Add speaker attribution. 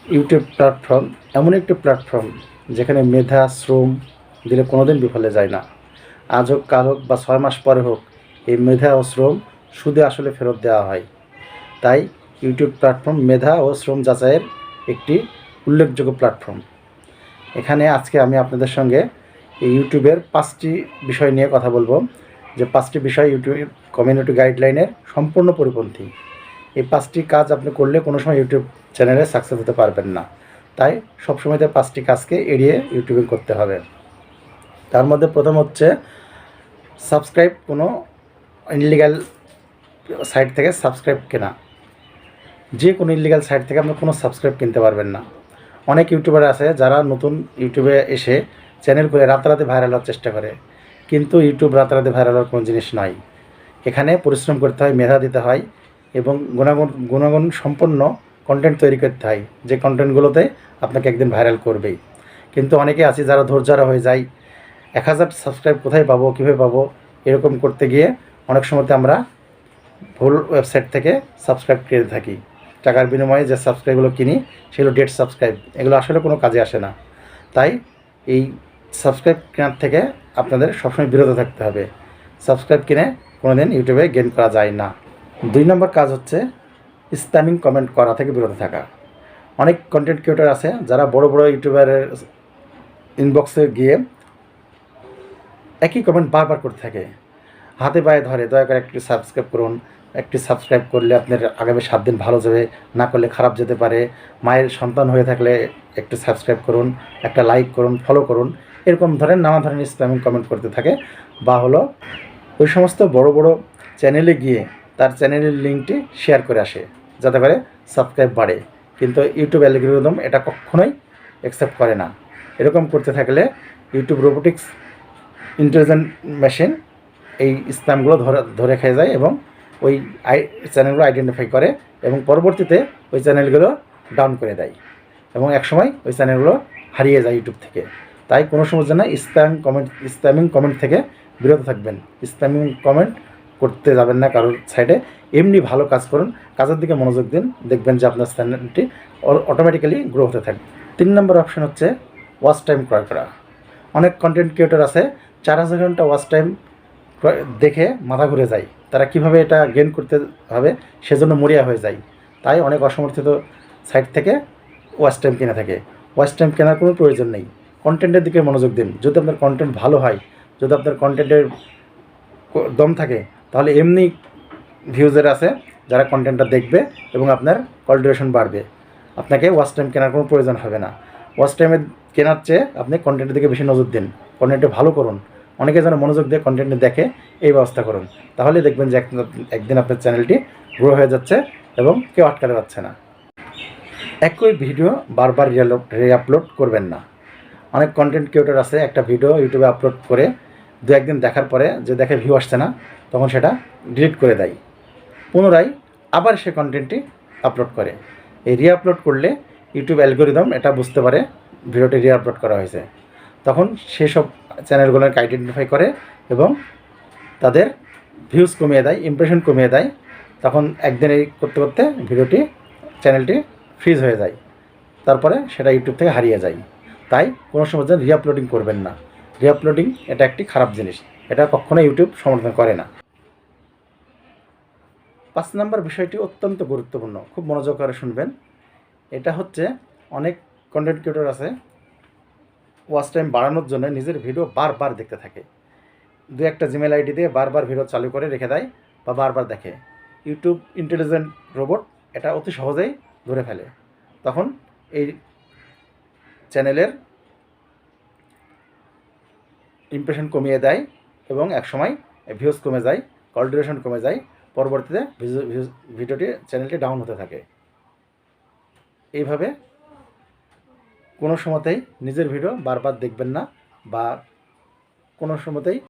Speaker 1: YouTube platform এমন একটি platform যেখানে মেধা শ্রম দিলে কোনোদিন বিফলে যায় না। আজ হোক কাল হোক বা 6 মাস পরে হোক, এই মেধা ও শ্রম সুদে আসলে ফেরত দেওয়া হয়। তাই ইউটিউব প্ল্যাটফর্ম মেধা ও শ্রম যাচাইয়ের একটি উল্লেখযোগ্য প্ল্যাটফর্ম। এখানে আজকে আমি আপনাদের সঙ্গে এই ইউটিউবের 5টি বিষয় নিয়ে কথা বলবো, যে 5টি বিষয় ইউটিউব কমিউনিটি গাইডলাইনের সম্পূর্ণ পরিপন্থী। এই 5টি কাজ আপনি করলে কোনো সময় ইউটিউব চ্যানেলে সাকসেস হতে পারবেন না। তাই সবসময় 5টি কাজকে এড়িয়ে ইউটিউবিং করতে হবে। তার মধ্যে প্রথম হচ্ছে সাবস্ক্রাইব, কোনো ইনলিগাল সাইট থেকে সাবস্ক্রাইব কেনা। যে কোনো ইনলিগাল সাইট থেকে আপনি কোনো সাবস্ক্রাইব কিনতে পারবেন না। অনেক ইউটিউবার আছে যারা নতুন ইউটিউবে এসে চ্যানেল করে রাতারাতি ভাইরাল হওয়ার চেষ্টা করে, কিন্তু ইউটিউব রাতারাতি ভাইরাল হওয়ার কোনো জিনিস নয়। এখানে পরিশ্রম করতে হয়, মেধা দিতে হয় এবং গুণাগুণ সম্পন্ন কন্টেন্ট তৈরি করতে হয়, যে কন্টেন্টগুলোতে আপনাকে একদিন ভাইরাল করবেই। কিন্তু অনেকে আছে যারা ধৈর্যহারা হয়ে যায়, 1000 সাবস্ক্রাইব কোথায় পাবো, কীভাবে পাবো, এরকম করতে গিয়ে অনেক সময়তে আমরা ভুল ওয়েবসাইট থেকে সাবস্ক্রাইব কিনে থাকি। টাকার বিনিময়ে যে সাবস্ক্রাইবগুলো কিনি সেগুলো ডেড সাবস্ক্রাইব, এগুলো আসলে কোনো কাজে আসে না। তাই এই সাবস্ক্রাইব কেনার থেকে আপনাদের সবসময় বিরত থাকতে হবে। সাবস্ক্রাইব কিনে কোনো দিন ইউটিউবে গেইন করা যায় না। 2 নম্বর কাজ হচ্ছে স্প্যামিং কমেন্ট করা থেকে বিরত থাকা। অনেক কন্টেন্ট ক্রিয়েটর আছে যারা বড় বড় ইউটিউবারের ইনবক্সে গিয়ে একই কমেন্ট বারবার করতে থাকে, হাতে পায়ে ধরে, দয়া করে একটি সাবস্ক্রাইব করুন, একটি সাবস্ক্রাইব করলে আপনার আগামী 7 দিন ভালো যাবে, না করলে খারাপ যেতে পারে, মায়ের সন্তান হয়ে থাকলে একটু সাবস্ক্রাইব করুন, একটা লাইক করুন, ফলো করুন, এরকম নানা ধরনের স্প্যামিং কমেন্ট করতে থাকে। বা হলো ওই সমস্ত বড় বড় চ্যানেলে গিয়ে তার চ্যানেলের লিঙ্কটি শেয়ার করে আসে যাতে করে সাবস্ক্রাইব বাড়ে, কিন্তু ইউটিউব অ্যালগরিদম এটা কখনোই অ্যাকসেপ্ট করে না। এরকম করতে থাকলে ইউটিউব রোবোটিক্স ইন্টেলিজেন্ট মেশিন এই স্প্যামগুলো ধরে খেয়ে যায় এবং ওই চ্যানেলগুলো আইডেন্টিফাই করে এবং পরবর্তীতে ওই চ্যানেলগুলো ডাউন করে দেয় এবং একসময় ওই চ্যানেলগুলো হারিয়ে যায় ইউটিউব থেকে। তাই কোনো সময় যেন স্প্যামিং কমেন্ট থেকে বিরত থাকবেন। স্প্যামিং কমেন্ট করতে যাবেন না কারোর সাইডে, এমনি ভালো কাজ করুন, কাজের দিকে মনোযোগ দিন, দেখবেন যে আপনার চ্যানেলটি অটোমেটিক্যালি গ্রো হতে থাকবে। 3 নম্বর অপশন হচ্ছে ওয়াচ টাইম ক্রয় করা। অনেক কন্টেন্ট ক্রিয়েটর আছে 4000 ঘন্টা ওয়াচ টাইম দেখে মাথা ঘুরে যায়, তারা কিভাবে এটা গেইন করতে হবে সেজন্য মরিয়া হয়ে যায়। তাই অনেক অসমর্থিত সাইট থেকে ওয়াচ টাইম কিনে থাকে। ওয়াচ টাইম কেনার কোনো প্রয়োজন নেই, কন্টেন্টের দিকে মনোযোগ দিন। যদি আপনার কন্টেন্ট ভালো হয়, যদি আপনার কন্টেন্টের দম থাকে, তাহলে এমনি ভিউজার আছে যারা কন্টেন্টটা দেখবে এবং আপনার কল ডিউরেশন বাড়বে। আপনাকে ওয়াচ টাইম কেনার কোনো প্রয়োজন হবে না। ওয়াচ টাইমে কেনার চেয়ে আপনি কন্টেন্টের দিকে বেশি নজর দিন, কন্টেন্টে ভালো করুন, অনেকে যেন মনোযোগ দিয়ে কন্টেন্টে দেখে এই ব্যবস্থা করুন। তাহলে দেখবেন যে একদিন আপনার চ্যানেলটি গ্রো হয়ে যাচ্ছে এবং কেউ আটকাতে পারছে না। একই ভিডিও বারবার রিআপলোড করবেন না। অনেক কন্টেন্ট ক্রিয়েটর আছে একটা ভিডিও ইউটিউবে আপলোড করে 2-1 দিন দেখার পরে যে দেখে ভিউ আসছে না, তখন সেটা ডিলিট করে দেয়, পুনরায় আবার সে কন্টেন্টটি আপলোড করে। এই রিআপলোড করলে ইউটিউব অ্যালগরিদম এটা বুঝতে পারে ভিডিওটি রিআপলোড করা হয়েছে, তখন সেসব চ্যানেলগুলোকে আইডেন্টিফাই করে এবং তাদের ভিউজ কমিয়ে দেয়, ইমপ্রেশন কমিয়ে দেয়। তখন একদিন এই করতে করতে চ্যানেলটি ফ্রিজ হয়ে যায়, তারপরে সেটা ইউটিউব থেকে হারিয়ে যায়। তাই কোনো সময় যেন রিআপলোডিং করবেন না। রিআপলোডিং এটা একটি খারাপ জিনিস, এটা কখনো ইউটিউব সমর্থন করে না। 5 নম্বর বিষয়টি অত্যন্ত গুরুত্বপূর্ণ, খুব মনোযোগ করে শুনবেন। এটা হচ্ছে অনেক কন্টেন্ট ক্রিয়েটর আছে ওয়াচ টাইম বাড়ানোর জন্য নিজের ভিডিও বারবার দেখতে থাকে। 2-1টা জিমেল আইডি দিয়ে বারবার ভিডিও চালু করে রেখে দেয় বা বারবার দেখে। ইউটিউব ইন্টেলিজেন্ট রোবট এটা অতি সহজেই ধরে ফেলে, তখন এই চ্যানেলের ইমপ্রেশন কমিয়ে দেয় এবং একসময় ভিউজ কমে যায়, কল ডিউরেশন কমে যায়, পরবর্তীতে চ্যানেলটি ডাউন হতে থাকে। এইভাবে কোনো সময়তেই নিজের ভিডিও বারবার দেখবেন না বা কোনো সময়তেই